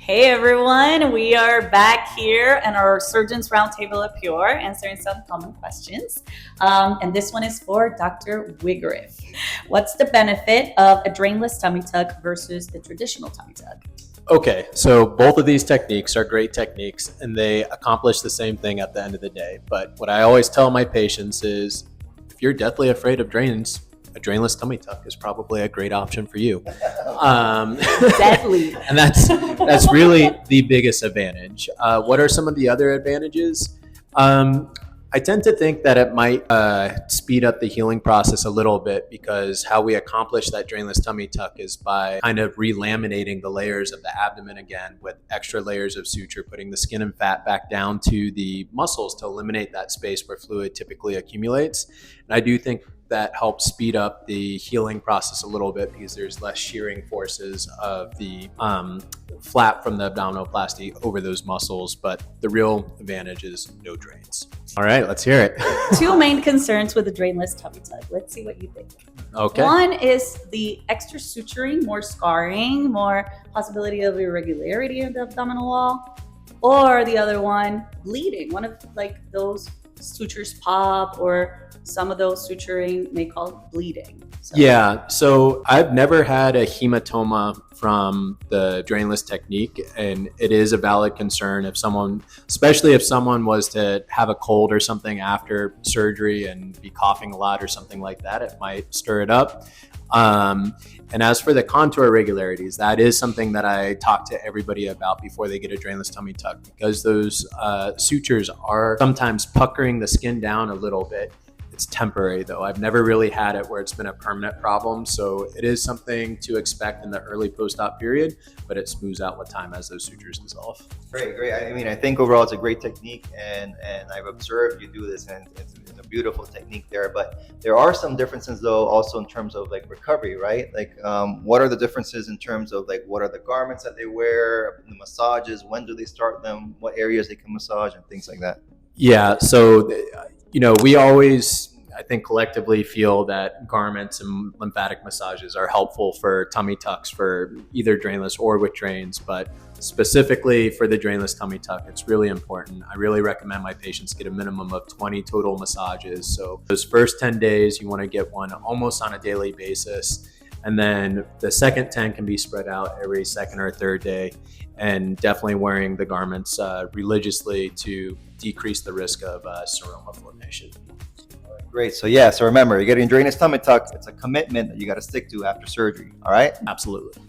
Hey everyone, we are back here in our Surgeons Roundtable at Pure answering some common questions. And this one is for Dr. Wegerif. What's the benefit of a drainless tummy tuck versus the traditional tummy tuck? Okay, so both of these techniques are great techniques and they accomplish the same thing at the end of the day. But what I always tell my patients is if you're deathly afraid of drains, a drainless tummy tuck is probably a great option for you. Deadly. And that's really the biggest advantage. What are some of the other advantages? I tend to think that it might speed up the healing process a little bit because how we accomplish that drainless tummy tuck is by kind of relaminating the layers of the abdomen again with extra layers of suture, putting the skin and fat back down to the muscles to eliminate that space where fluid typically accumulates. And I do think that helps speed up the healing process a little bit because there's less shearing forces of the flap from the abdominoplasty over those muscles, but the real advantage is no drains. All right, let's hear it. Two main concerns with the drainless tummy tuck. Let's see what you think. Okay. One is the extra suturing, more scarring, more possibility of irregularity in the abdominal wall. Or the other one, bleeding. One of those sutures pop, or some of those suturing may cause bleeding. Yeah, so I've never had a hematoma from the drainless technique, and it is a valid concern if someone, especially if someone was to have a cold or something after surgery and be coughing a lot or something like that, it might stir it up. And as for the contour irregularities, that is something that I talk to everybody about before they get a drainless tummy tuck, because those sutures are sometimes puckering the skin down a little bit. It's temporary though. I've never really had it where it's been a permanent problem. So it is something to expect in the early post-op period, but it smooths out with time as those sutures dissolve. Great. I mean, I think overall it's a great technique, and I've observed you do this, and it's a beautiful technique there. But there are some differences though, also in terms of like recovery, right? Like, what are the differences in terms of like what are the garments that they wear, the massages, when do they start them, what areas they can massage, and things like that? Yeah. So, we always, I think, collectively feel that garments and lymphatic massages are helpful for tummy tucks for either drainless or with drains, but specifically for the drainless tummy tuck, it's really important. I really recommend my patients get a minimum of 20 total massages. So those first 10 days, you want to get one almost on a daily basis. And then the second 10 can be spread out every second or third day, and definitely wearing the garments religiously to decrease the risk of seroma formation. Great. So remember, you're getting drainless tummy tuck. It's a commitment that you got to stick to after surgery. All right. Absolutely.